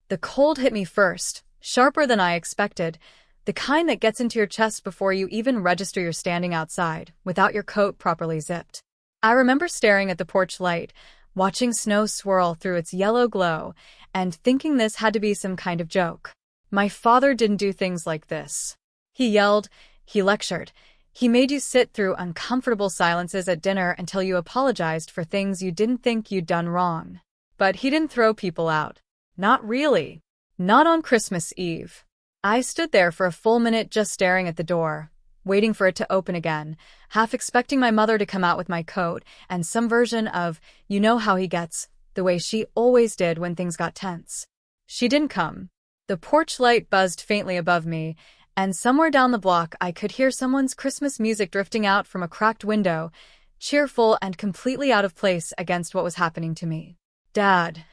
The cold hit me first, sharper than I expected, the kind that gets into your chest before you even register you're standing outside, without your coat properly zipped. I remember staring at the porch light, watching snow swirl through its yellow glow, and thinking this had to be some kind of joke. My father didn't do things like this. He yelled, he lectured, he made you sit through uncomfortable silences at dinner until you apologized for things you didn't think you'd done wrong. But he didn't throw people out. Not really. Not on Christmas Eve. I stood there for a full minute just staring at the door, waiting for it to open again, half expecting my mother to come out with my coat and some version of, you know how he gets, the way she always did when things got tense. She didn't come. The porch light buzzed faintly above me, and somewhere down the block I could hear someone's Christmas music drifting out from a cracked window, cheerful and completely out of place against what was happening to me. "Dad,"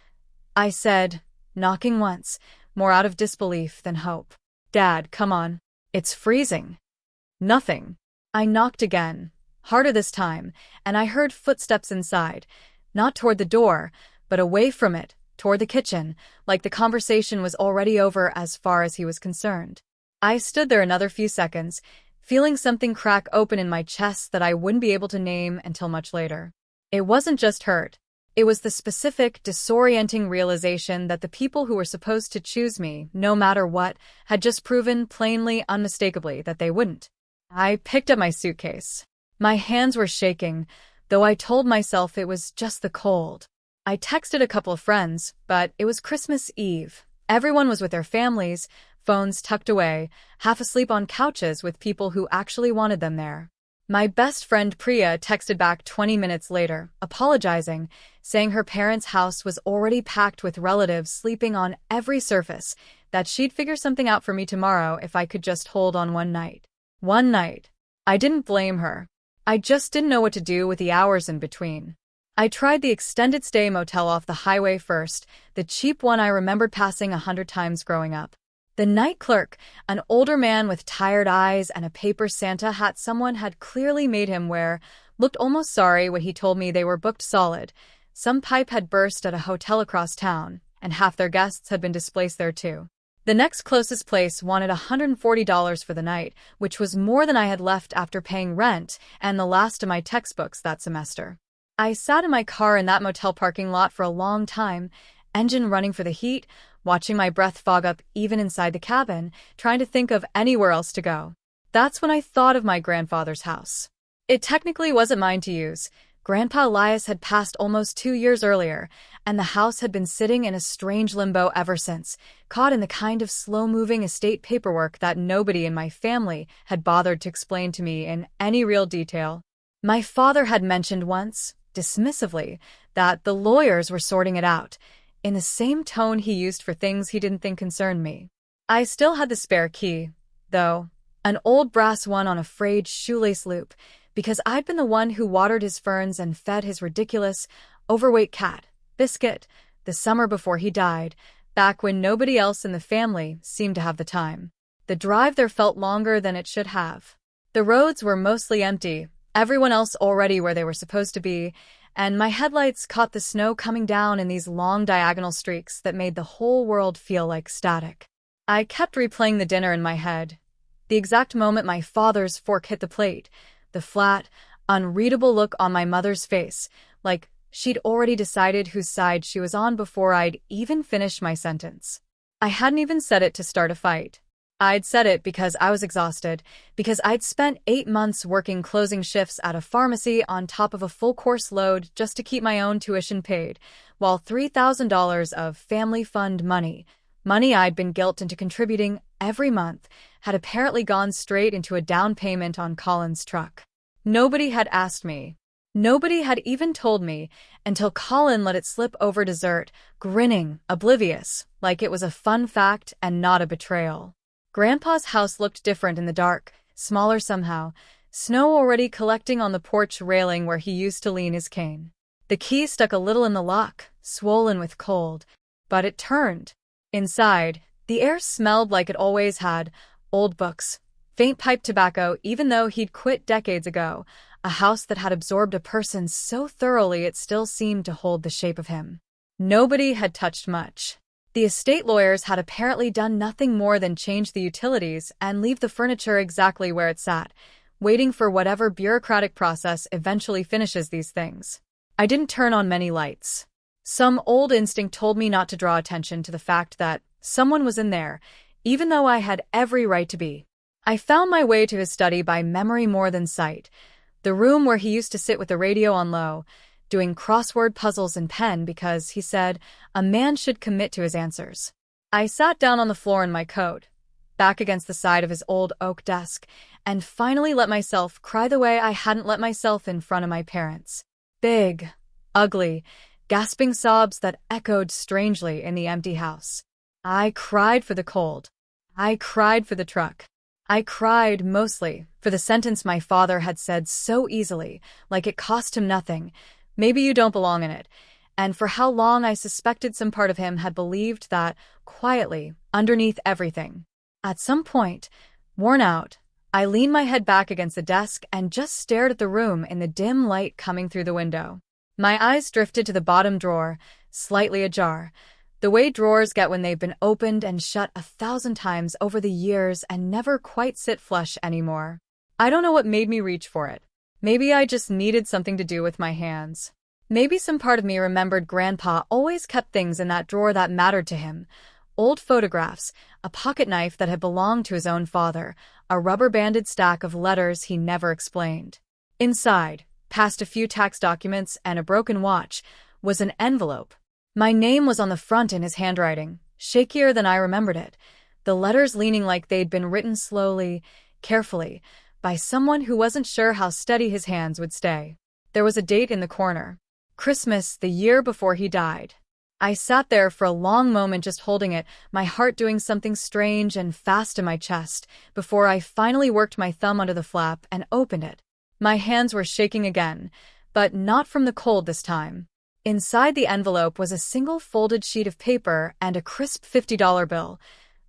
I said, knocking once, more out of disbelief than hope. "Dad, come on. It's freezing." Nothing. I knocked again, harder this time, and I heard footsteps inside, not toward the door, but away from it, toward the kitchen, like the conversation was already over as far as he was concerned. I stood there another few seconds, feeling something crack open in my chest that I wouldn't be able to name until much later. It wasn't just hurt. It was the specific, disorienting realization that the people who were supposed to choose me, no matter what, had just proven plainly, unmistakably, that they wouldn't. I picked up my suitcase. My hands were shaking, though I told myself it was just the cold. I texted a couple of friends, but it was Christmas Eve. Everyone was with their families, phones tucked away, half asleep on couches with people who actually wanted them there. My best friend Priya texted back 20 minutes later, apologizing, saying her parents' house was already packed with relatives sleeping on every surface, that she'd figure something out for me tomorrow if I could just hold on one night. One night. I didn't blame her. I just didn't know what to do with the hours in between. I tried the extended stay motel off the highway first, the cheap one I remembered passing 100 times growing up. The night clerk, an older man with tired eyes and a paper Santa hat someone had clearly made him wear, looked almost sorry when he told me they were booked solid. Some pipe had burst at a hotel across town, and half their guests had been displaced there too. The next closest place wanted $140 for the night, which was more than I had left after paying rent and the last of my textbooks that semester. I sat in my car in that motel parking lot for a long time, engine running for the heat, watching my breath fog up even inside the cabin, trying to think of anywhere else to go. That's when I thought of my grandfather's house. It technically wasn't mine to use. Grandpa Elias had passed almost 2 years earlier, and the house had been sitting in a strange limbo ever since, caught in the kind of slow-moving estate paperwork that nobody in my family had bothered to explain to me in any real detail. My father had mentioned once, dismissively, that the lawyers were sorting it out, in the same tone he used for things he didn't think concerned me. I still had the spare key, though, an old brass one on a frayed shoelace loop, because I'd been the one who watered his ferns and fed his ridiculous, overweight cat, Biscuit, the summer before he died, back when nobody else in the family seemed to have the time. The drive there felt longer than it should have. The roads were mostly empty, everyone else already where they were supposed to be, and my headlights caught the snow coming down in these long diagonal streaks that made the whole world feel like static. I kept replaying the dinner in my head. The exact moment my father's fork hit the plate, the flat, unreadable look on my mother's face, like she'd already decided whose side she was on before I'd even finished my sentence. I hadn't even said it to start a fight. I'd said it because I was exhausted, because I'd spent 8 months working closing shifts at a pharmacy on top of a full-course load just to keep my own tuition paid, while $3,000 of family fund money I'd been guilted into contributing every month, had apparently gone straight into a down payment on Colin's truck. Nobody had asked me. Nobody had even told me, until Colin let it slip over dessert, grinning, oblivious, like it was a fun fact and not a betrayal. Grandpa's house looked different in the dark, smaller somehow, snow already collecting on the porch railing where he used to lean his cane. The key stuck a little in the lock, swollen with cold, but it turned. Inside, the air smelled like it always had, old books, faint pipe tobacco even though he'd quit decades ago, a house that had absorbed a person so thoroughly it still seemed to hold the shape of him. Nobody had touched much. The estate lawyers had apparently done nothing more than change the utilities and leave the furniture exactly where it sat, waiting for whatever bureaucratic process eventually finishes these things. I didn't turn on many lights. Some old instinct told me not to draw attention to the fact that someone was in there, even though I had every right to be. I found my way to his study by memory more than sight, the room where he used to sit with the radio on low, doing crossword puzzles in pen because, he said, a man should commit to his answers. I sat down on the floor in my coat, back against the side of his old oak desk, and finally let myself cry the way I hadn't let myself in front of my parents. Big, ugly, gasping sobs that echoed strangely in the empty house. I cried for the cold. I cried for the truck. I cried, mostly, for the sentence my father had said so easily, like it cost him nothing. Maybe you don't belong in it. And for how long I suspected some part of him had believed that, quietly, underneath everything. At some point, worn out, I leaned my head back against the desk and just stared at the room in the dim light coming through the window. My eyes drifted to the bottom drawer, slightly ajar, the way drawers get when they've been opened and shut 1,000 times over the years and never quite sit flush anymore. I don't know what made me reach for it. Maybe I just needed something to do with my hands. Maybe some part of me remembered Grandpa always kept things in that drawer that mattered to him. Old photographs, a pocket knife that had belonged to his own father, a rubber-banded stack of letters he never explained. Inside, past a few tax documents and a broken watch, was an envelope. My name was on the front in his handwriting, shakier than I remembered it, the letters leaning like they'd been written slowly, carefully, by someone who wasn't sure how steady his hands would stay. There was a date in the corner. Christmas, the year before he died. I sat there for a long moment just holding it, my heart doing something strange and fast in my chest, before I finally worked my thumb under the flap and opened it. My hands were shaking again, but not from the cold this time. Inside the envelope was a single folded sheet of paper and a crisp $50 bill,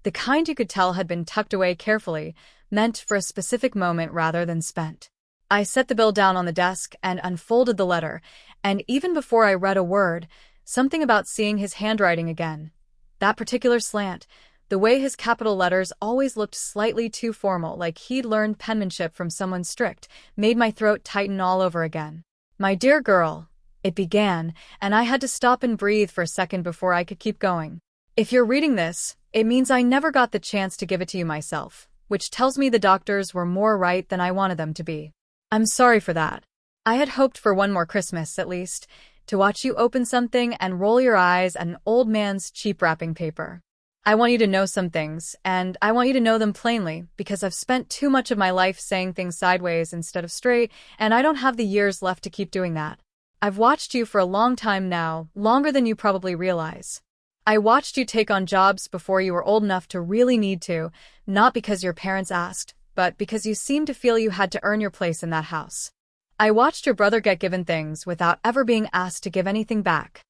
the kind you could tell had been tucked away carefully, meant for a specific moment rather than spent. I set the bill down on the desk and unfolded the letter, and even before I read a word, something about seeing his handwriting again. That particular slant, the way his capital letters always looked slightly too formal, like he'd learned penmanship from someone strict, made my throat tighten all over again. My dear girl, it began, and I had to stop and breathe for a second before I could keep going. If you're reading this, it means I never got the chance to give it to you myself, which tells me the doctors were more right than I wanted them to be. I'm sorry for that. I had hoped for one more Christmas, at least, to watch you open something and roll your eyes at an old man's cheap wrapping paper. I want you to know some things, and I want you to know them plainly, because I've spent too much of my life saying things sideways instead of straight, and I don't have the years left to keep doing that. I've watched you for a long time now, longer than you probably realize. I watched you take on jobs before you were old enough to really need to, not because your parents asked, but because you seemed to feel you had to earn your place in that house. I watched your brother get given things without ever being asked to give anything back.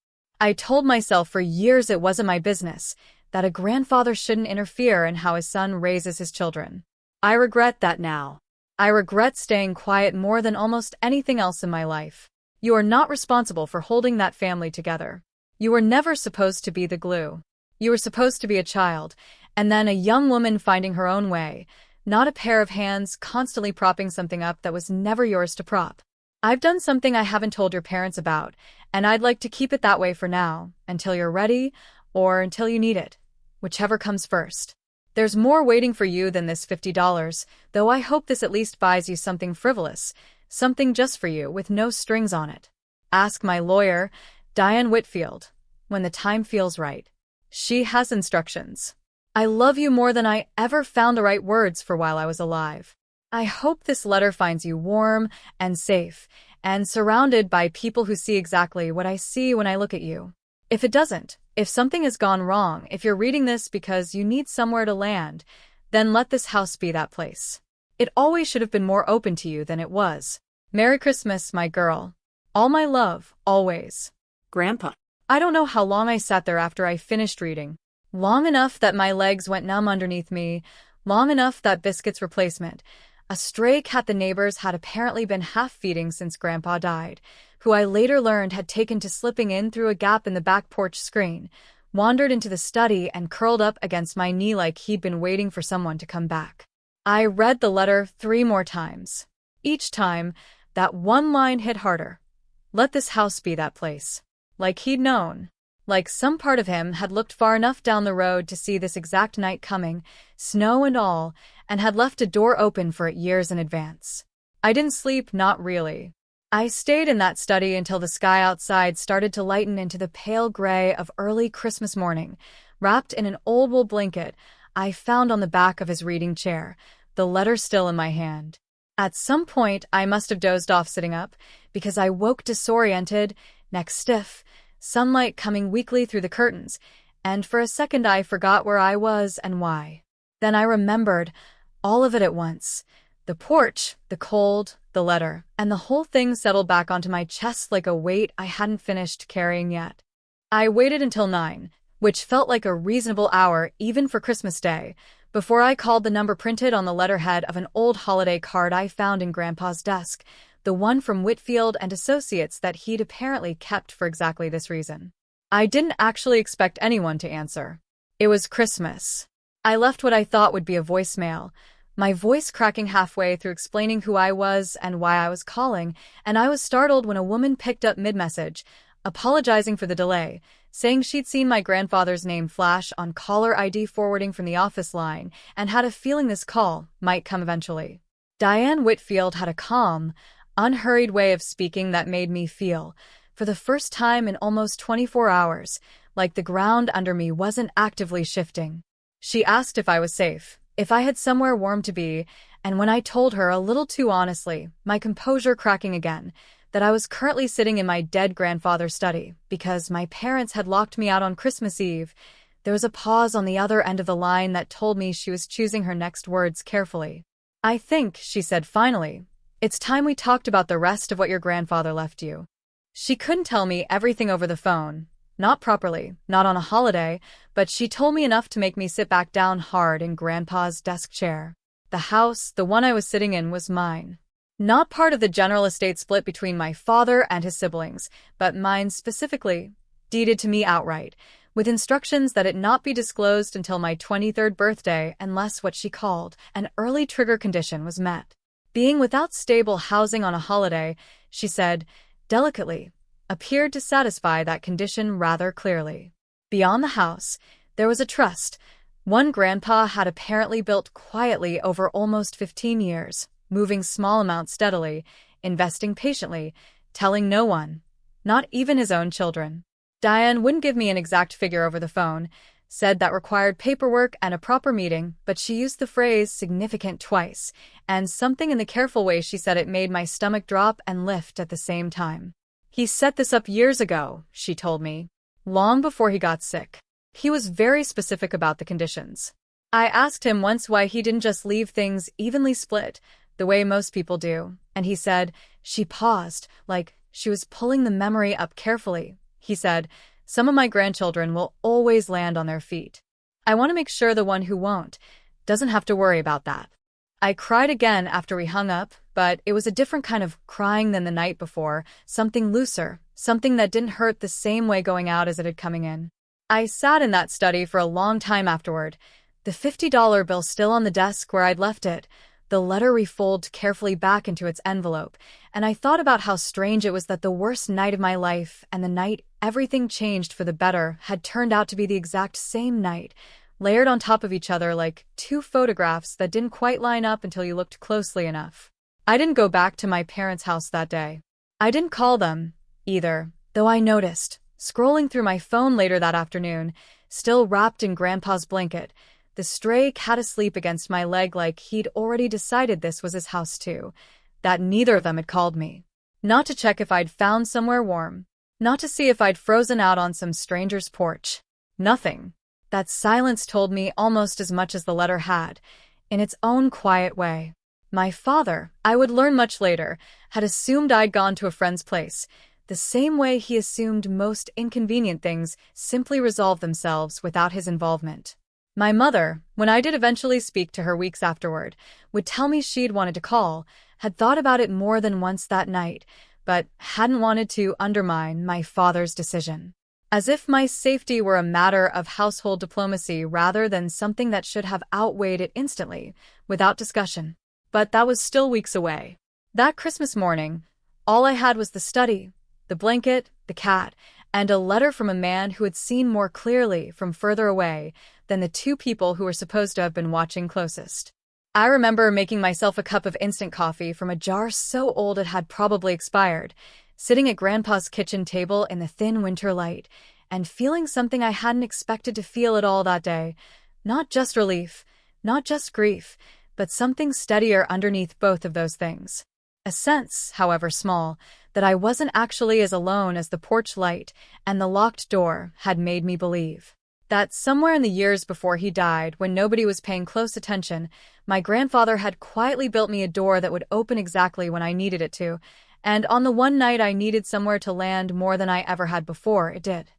I told myself for years it wasn't my business, that a grandfather shouldn't interfere in how his son raises his children. I regret that now. I regret staying quiet more than almost anything else in my life. You are not responsible for holding that family together. You were never supposed to be the glue. You were supposed to be a child, and then a young woman finding her own way, not a pair of hands constantly propping something up that was never yours to prop. I've done something I haven't told your parents about, and I'd like to keep it that way for now, until you're ready, or until you need it, whichever comes first. There's more waiting for you than this $50, though I hope this at least buys you something frivolous, something just for you with no strings on it. Ask my lawyer, Diane Whitfield, when the time feels right. She has instructions. I love you more than I ever found the right words for while I was alive. I hope this letter finds you warm and safe and surrounded by people who see exactly what I see when I look at you. If it doesn't, if something has gone wrong, if you're reading this because you need somewhere to land, then let this house be that place. It always should have been more open to you than it was. Merry Christmas, my girl. All my love, always. Grandpa. I don't know how long I sat there after I finished reading. Long enough that my legs went numb underneath me, long enough that Biscuit's replacement, a stray cat the neighbors had apparently been half-feeding since Grandpa died, who I later learned had taken to slipping in through a gap in the back porch screen, wandered into the study and curled up against my knee like he'd been waiting for someone to come back. I read the letter 3 more times. Each time, that one line hit harder. Let this house be that place. Like he'd known. Like some part of him had looked far enough down the road to see this exact night coming, snow and all, and had left a door open for it years in advance. I didn't sleep, not really. I stayed in that study until the sky outside started to lighten into the pale gray of early Christmas morning. Wrapped in an old wool blanket I found on the back of his reading chair, the letter still in my hand. At some point, I must have dozed off sitting up, because I woke disoriented, neck stiff, sunlight coming weakly through the curtains, and for a second I forgot where I was and why. Then I remembered, all of it at once. The porch, the cold, the letter, and the whole thing settled back onto my chest like a weight I hadn't finished carrying yet. I waited until 9, which felt like a reasonable hour even for Christmas Day, before I called the number printed on the letterhead of an old holiday card I found in Grandpa's desk, the one from Whitfield and Associates that he'd apparently kept for exactly this reason. I didn't actually expect anyone to answer. It was Christmas. I left what I thought would be a voicemail, my voice cracking halfway through explaining who I was and why I was calling, and I was startled when a woman picked up mid-message, apologizing for the delay, saying she'd seen my grandfather's name flash on caller ID forwarding from the office line and had a feeling this call might come eventually. Diane Whitfield had a calm, unhurried way of speaking that made me feel, for the first time in almost 24 hours, like the ground under me wasn't actively shifting. She asked if I was safe, if I had somewhere warm to be, and when I told her a little too honestly, my composure cracking again, that I was currently sitting in my dead grandfather's study because my parents had locked me out on Christmas Eve, there was a pause on the other end of the line that told me she was choosing her next words carefully. I think, she said finally, it's time we talked about the rest of what your grandfather left you. She couldn't tell me everything over the phone, not properly, not on a holiday, but she told me enough to make me sit back down hard in Grandpa's desk chair. The house, the one I was sitting in, was mine. Not part of the general estate split between my father and his siblings, but mine specifically, deeded to me outright, with instructions that it not be disclosed until my 23rd birthday unless what she called an early trigger condition was met. Being without stable housing on a holiday, she said, delicately, appeared to satisfy that condition rather clearly. Beyond the house, there was a trust, one Grandpa had apparently built quietly over almost 15 years, moving small amounts steadily, investing patiently, telling no one, not even his own children. Diane wouldn't give me an exact figure over the phone, said that required paperwork and a proper meeting, but she used the phrase significant twice, and something in the careful way she said it made my stomach drop and lift at the same time. He set this up years ago, she told me, long before he got sick. He was very specific about the conditions. I asked him once why he didn't just leave things evenly split, the way most people do, and he said, she paused, like she was pulling the memory up carefully. He said, some of my grandchildren will always land on their feet. I want to make sure the one who won't doesn't have to worry about that. I cried again after we hung up, but it was a different kind of crying than the night before, something looser, something that didn't hurt the same way going out as it had coming in. I sat in that study for a long time afterward, the $50 bill still on the desk where I'd left it, the letter refolded carefully back into its envelope, and I thought about how strange it was that the worst night of my life and the night everything changed for the better had turned out to be the exact same night, layered on top of each other like two photographs that didn't quite line up until you looked closely enough. I didn't go back to my parents' house that day. I didn't call them, either, though I noticed, scrolling through my phone later that afternoon, still wrapped in Grandpa's blanket, the stray cat asleep against my leg like he'd already decided this was his house too, that neither of them had called me. Not to check if I'd found somewhere warm. Not to see if I'd frozen out on some stranger's porch. Nothing. That silence told me almost as much as the letter had, in its own quiet way. My father, I would learn much later, had assumed I'd gone to a friend's place, the same way he assumed most inconvenient things simply resolved themselves without his involvement. My mother, when I did eventually speak to her weeks afterward, would tell me she'd wanted to call, had thought about it more than once that night, but hadn't wanted to undermine my father's decision. as if my safety were a matter of household diplomacy rather than something that should have outweighed it instantly, without discussion. But that was still weeks away. That Christmas morning, all I had was the study, the blanket, the cat, and a letter from a man who had seen more clearly from further away than the two people who were supposed to have been watching closest. I remember making myself a cup of instant coffee from a jar so old it had probably expired, sitting at Grandpa's kitchen table in the thin winter light, and feeling something I hadn't expected to feel at all that day. Not just relief, not just grief, but something steadier underneath both of those things. A sense, however small, that I wasn't actually as alone as the porch light and the locked door had made me believe. That somewhere in the years before he died, when nobody was paying close attention, my grandfather had quietly built me a door that would open exactly when I needed it to, and on the one night I needed somewhere to land more than I ever had before, it did.